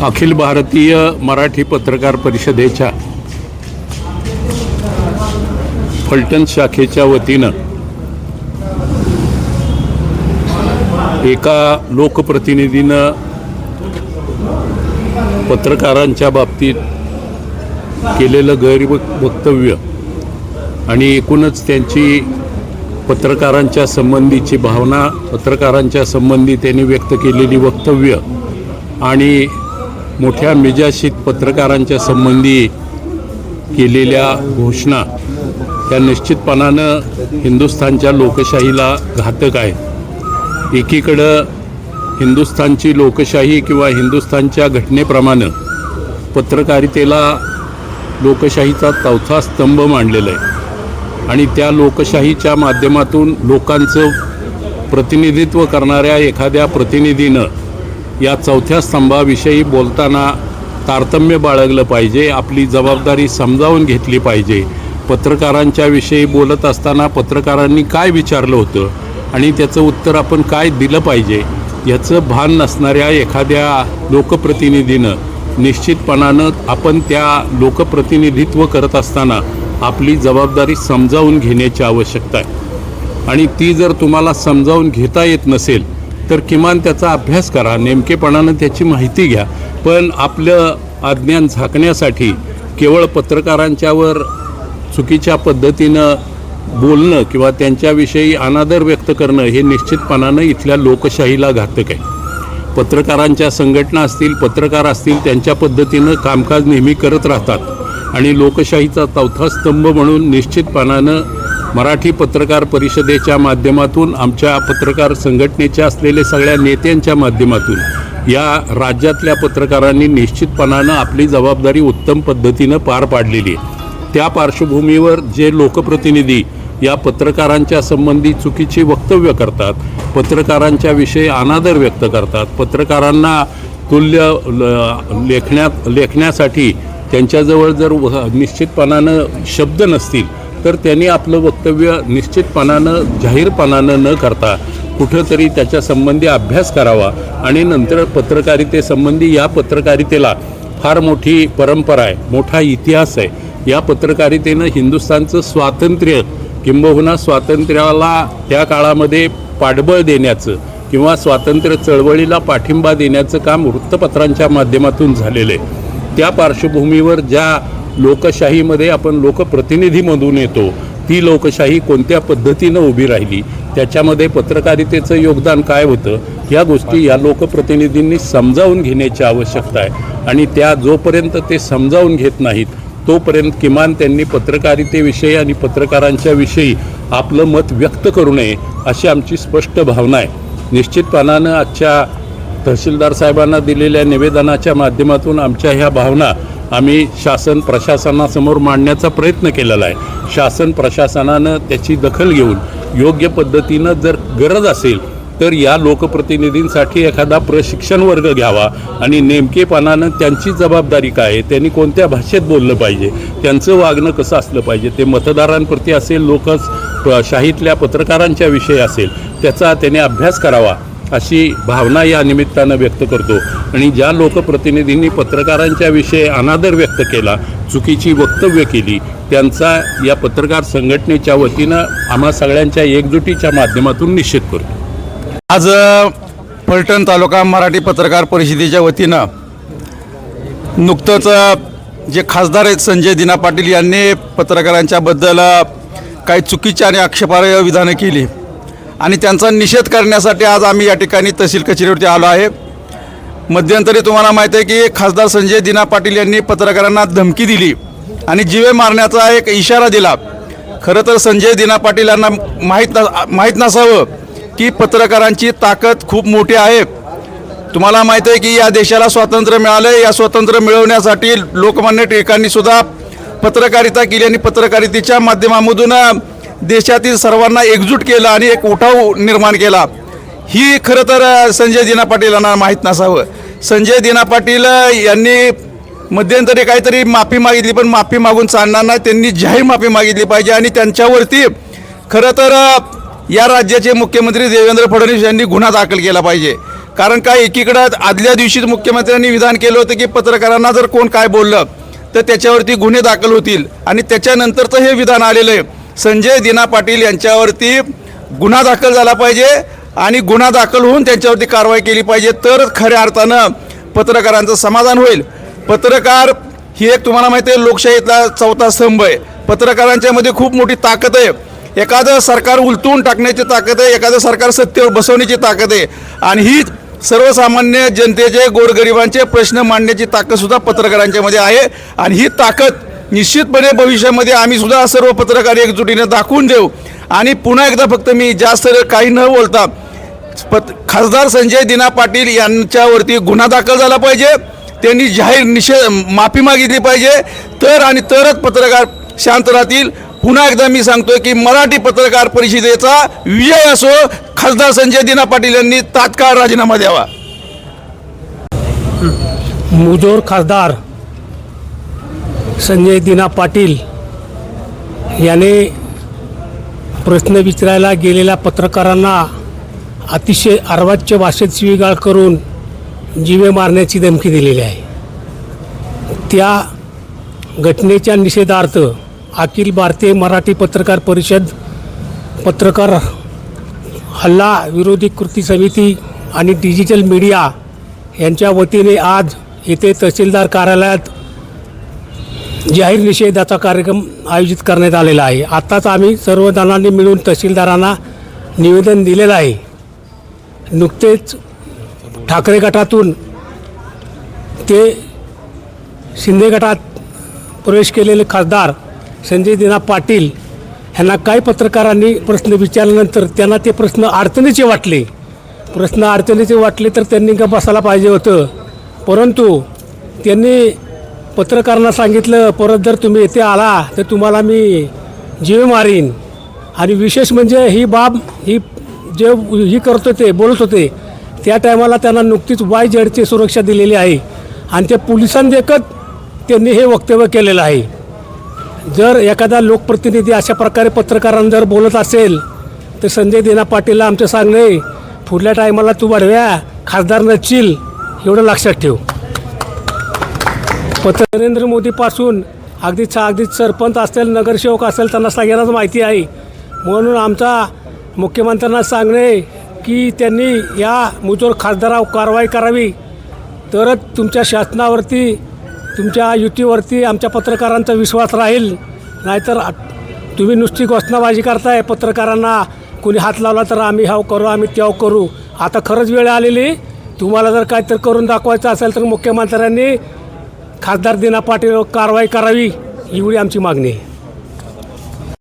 अखिल भारतीय मराठी पत्रकार परिषदेच्या फलटण शाखेच्या वतीनं एका लोकप्रतिनिधीनं पत्रकारांच्या बाबतीत केलेलं गैरवक्तव्य आणि एकूणच त्यांची पत्रकारांच्या संबंधीची भावना, पत्रकारांच्या संबंधी त्यांनी व्यक्त केलेली वक्तव्य आणि मोठ्या मेजाशीत पत्रकारांच्या संबंधी केलेल्या घोषणा त्या निश्चितपणानं हिंदुस्थानच्या लोकशाहीला घातक आहे। एकीकडं हिंदुस्थानची लोकशाही किंवा हिंदुस्थानच्या घटनेप्रमाणे पत्रकारितेला लोकशाहीचा चौथा स्तंभ मानलेला आहे आणि त्या लोकशाहीच्या माध्यमातून लोकांचं प्रतिनिधित्व करणाऱ्या एखाद्या प्रतिनिधीनं या चौथ्या स्तंभाविषयी बोलताना तारतम्य बाळगलं पाहिजे, आपली जबाबदारी समजावून घेतली पाहिजे। पत्रकारांच्या विषयी बोलत असताना पत्रकारांनी काय विचारलं होतं आणि त्याचं उत्तर आपण काय दिलं पाहिजे याचं भान नसणाऱ्या एखाद्या लोकप्रतिनिधीनं निश्चितपणानं आपण त्या लोकप्रतिनिधित्व करत असताना आपली जबाबदारी समजावून घेण्याची आवश्यकता आहे आणि ती जर तुम्हाला समजावून घेता येत नसेल तर किमान त्याचा अभ्यास करा, नेमकेपणानं त्याची माहिती घ्या। पण आपलं अज्ञान झाकण्यासाठी केवळ पत्रकारांच्यावर चुकीच्या पद्धतीनं बोलणं किंवा त्यांच्याविषयी अनादर व्यक्त करणं हे निश्चितपणानं इथल्या लोकशाहीला घातक आहे। पत्रकारांच्या संघटना असतील, पत्रकार असतील, त्यांच्या पद्धतीनं कामकाज नेहमी करत राहतात आणि लोकशाहीचा चौथा स्तंभ म्हणून निश्चितपणानं मराठी पत्रकार परिषदेच्या माध्यमातून, आमच्या पत्रकार संघटनेच्या असलेले सगळ्या नेत्यांच्या माध्यमातून या राज्यातल्या पत्रकारांनी निश्चितपणानं आपली जबाबदारी उत्तम पद्धतीनं पार पाडलेली आहे। त्या पार्श्वभूमीवर जे लोकप्रतिनिधी या पत्रकारांच्या संबंधी चुकीची वक्तव्य करतात, पत्रकारांच्या विषयी अनादर व्यक्त करतात, पत्रकारांना तुल्य लेखण्यासाठी त्यांच्याजवळ जर निश्चितपणानं शब्द नसतील तर त्यांनी आपलं वक्तव्य निश्चितपणानं जाहीरपणानं न करता कुठंतरी त्याच्या संबंधी अभ्यास करावा आणि नंतर पत्रकारितेसंबंधी या पत्रकारितेला फार मोठी परंपरा आहे, मोठा इतिहास आहे। या पत्रकारितेनं हिंदुस्थानचं स्वातंत्र्य किंबहुना स्वातंत्र्याला त्या काळामध्ये पाठबळ देण्याचं किंवा स्वातंत्र्य चळवळीला पाठिंबा देण्याचं काम वृत्तपत्रांच्या माध्यमातून झालेलं आहे। त्या पार्श्वभूमीवर ज्या लोकशाहीमध्ये आपण लोकप्रतिनिधीमधून येतो ती लोकशाही कोणत्या पद्धतीनं उभी राहिली, त्याच्यामध्ये पत्रकारितेचं योगदान काय होतं, या गोष्टी या लोकप्रतिनिधींनी समजावून घेण्याची आवश्यकता आहे आणि त्या जोपर्यंत ते समजावून घेत नाहीत तोपर्यंत किमान त्यांनी पत्रकारितेविषयी आणि पत्रकारांच्या विषयी आपलं मत व्यक्त करू नये अशी आमची स्पष्ट भावना आहे। निश्चितपणानं आजच्या तहसीलदार साहेबांना दिलेल्या निवेदनाच्या माध्यमातून आमच्या ह्या भावना आम्ही शासन प्रशासनासमोर मांडण्याचा प्रयत्न केलेला आहे। शासन प्रशासनानं त्याची दखल घेऊन योग्य पद्धतीनं जर गरज असेल तर या लोकप्रतिनिधींसाठी एखादा प्रशिक्षण वर्ग घ्यावा आणि नेमकेपणानं त्यांची जबाबदारी काय आहे, त्यांनी कोणत्या भाषेत बोललं पाहिजे, त्यांचं वागणं कसं असलं पाहिजे, ते मतदारांप्रती असेल, लोकशाहीतल्या पत्रकारांच्या विषयी असेल, त्याचा त्याने अभ्यास करावा अशी भावना या निमित्तानं व्यक्त करतो। आणि ज्या लोकप्रतिनिधींनी पत्रकारांच्या विषयी अनादर व्यक्त केला, चुकीची वक्तव्य केली, त्यांचा या पत्रकार संघटनेच्या वतीनं आम्हा सगळ्यांच्या एकजुटीच्या माध्यमातून निषेध करतो। आज फलटण तालुका मराठी पत्रकार परिषदेच्या वतीनं नुकतंच जे खासदार आहेत संजय दिना पाटील यांनी पत्रकारांच्याबद्दल काही चुकीची आणि आक्षेपार्ह विधानं केली आणि त्यांचा निषेध करण्यासाठी आज आम्ही या ठिकाणी तहसील कचेरीवरती आलो आहे। मध्यंतरी तुम्हाला माहीत आहे की खासदार संजय दिना पाटील यांनी पत्रकारांना धमकी दिली आणि जीवे मारण्याचा एक इशारा दिला। खरं तर संजय दिना पाटील यांना माहीत नसावं की पत्रकारांची ताकद खूप मोठी आहे। तुम्हाला माहीत आहे की या देशाला स्वातंत्र्य मिळालं, या स्वातंत्र्य मिळवण्यासाठी लोकमान्य टिळकांनी सुद्धा पत्रकारिता केली आणि पत्रकारितेच्या माध्यमामधून देशातील सर्वांना एकजूट केलं आणि एक उठाव निर्माण केला। ही खरं तर संजय दिना पाटील यांना माहीत नसावं। संजय दिना पाटील यांनी मध्यंतरी काहीतरी माफी मागितली, पण माफी मागून चालणार नाही, त्यांनी जाहीर माफी मागितली पाहिजे आणि त्यांच्यावरती खरं तर या राज्याचे मुख्यमंत्री देवेंद्र फडणवीस यांनी गुन्हा दाखल केला पाहिजे। कारण काय एकीकडं आदल्या दिवशीच मुख्यमंत्र्यांनी विधान केलं होतं की पत्रकारांना जर कोण काय बोललं तर त्याच्यावरती गुन्हे दाखल होतील आणि त्याच्यानंतरचं हे विधान आलेलं आहे संजय दिना पाटील यांच्यावरती गुन्हा दाखल झाला पाहिजे आणि गुन्हा दाखल होऊन त्यांच्यावरती कारवाई केली पाहिजे तरच खऱ्या अर्थानं पत्रकारांचं समाधान होईल. पत्रकार ही एक तुम्हाला माहिती आहे लोकशाहीतला चौथा स्तंभ आहे. पत्रकारांच्यामध्ये खूप मोठी ताकद आहे. एखादं सरकार उलटून टाकण्याची ताकद आहे, एखादं सरकार सत्तेवर बसवण्याची ताकद आहे आणि ही सर्वसामान्य जनतेचे गोरगरिबांचे प्रश्न मांडण्याची ताकदसुद्धा पत्रकारांच्यामध्ये आहे आणि ही ताकद निश्चितपणे भविष्यामध्ये आम्ही सुद्धा सर्व पत्रकार एकजुटीने दाखवून देऊ. आणि पुन्हा एकदा फक्त मी जास्त काही न बोलता खासदार संजय दिना पाटील यांच्यावरती गुन्हा दाखल झाला पाहिजे, त्यांनी जाहीर माफी मागितली पाहिजे तरच पत्रकार शांत राहतील. पुन्हा एकदा मी सांगतोय की मराठी पत्रकार परिषदेचा विजय असो. खासदार संजय दिना पाटील यांनी तात्काळ राजीनामा द्यावा. मुजोर खासदार संजय दिना पाटील याने प्रश्न विचारायला गेलेल्या पत्रकारांना अतिशय अर्वाच्य भाषेत शिवीगाळ करून जीवे मारण्याची धमकी दिलेली आहे. त्या घटनेच्या निषेधार्थ अखिल भारतीय मराठी पत्रकार परिषद, पत्रकार हल्ला विरोधी कृती समिती आणि डिजिटल मीडिया यांच्या वतीने आज येथे तहसीलदार कार्यालयात जाहीर निषेधाचा कार्यक्रम आयोजित करण्यात आलेला आहे. आत्ताच आम्ही सर्व जणांनी मिळून तहसीलदारांना निवेदन दिलेलं आहे. नुकतेच ठाकरे गटातून ते शिंदे गटात प्रवेश केलेले खासदार संजय दिना पाटील ह्यांना काही पत्रकारांनी प्रश्न विचारल्यानंतर त्यांना ते प्रश्न अडचणीचे वाटले तर त्यांनी का बसायला पाहिजे होतं. परंतु त्यांनी पत्रकारांना सांगितलं परत जर तुम्ही येथे आला तर तुम्हाला मी जीव मारीन. आणि विशेष म्हणजे ही बाब ही करत होते बोलत होते त्या टायमाला त्यांना नुकतीच YZची सुरक्षा दिलेली आहे आणि ते पोलिसांदेखत त्यांनी हे वक्तव्य केलेलं आहे. जर एखादा लोकप्रतिनिधी अशा प्रकारे पत्रकारांना जर बोलत असेल तर संजय दिना पाटीलला आमचं सांगणे पुढल्या टायमाला तू वाढव्या खासदार नसशील एवढं लक्षात ठेव. नरेंद्र मोदीपासून अगदी सरपंच असेल नगरसेवक असेल त्यांना सगळ्यांनाच माहिती आहे. म्हणून आमचा मुख्यमंत्र्यांना सांगणे की त्यांनी या मुजोर खासदारावर कारवाई करावी तरच तुमच्या शासनावरती तुमच्या युतीवरती आमच्या पत्रकारांचा विश्वास राहील. नाहीतर तुम्ही नुसती घोषणाबाजी करताय पत्रकारांना कोणी हात लावला तर आम्ही हाव करू आम्ही त्याव करू. आता खरंच वेळ आलेली तुम्हाला जर काहीतरी करून दाखवायचं असेल तर मुख्यमंत्र्यांनी खासदार दिना पाटीलवर कारवाई करावी एवढी आमची मागणी आहे.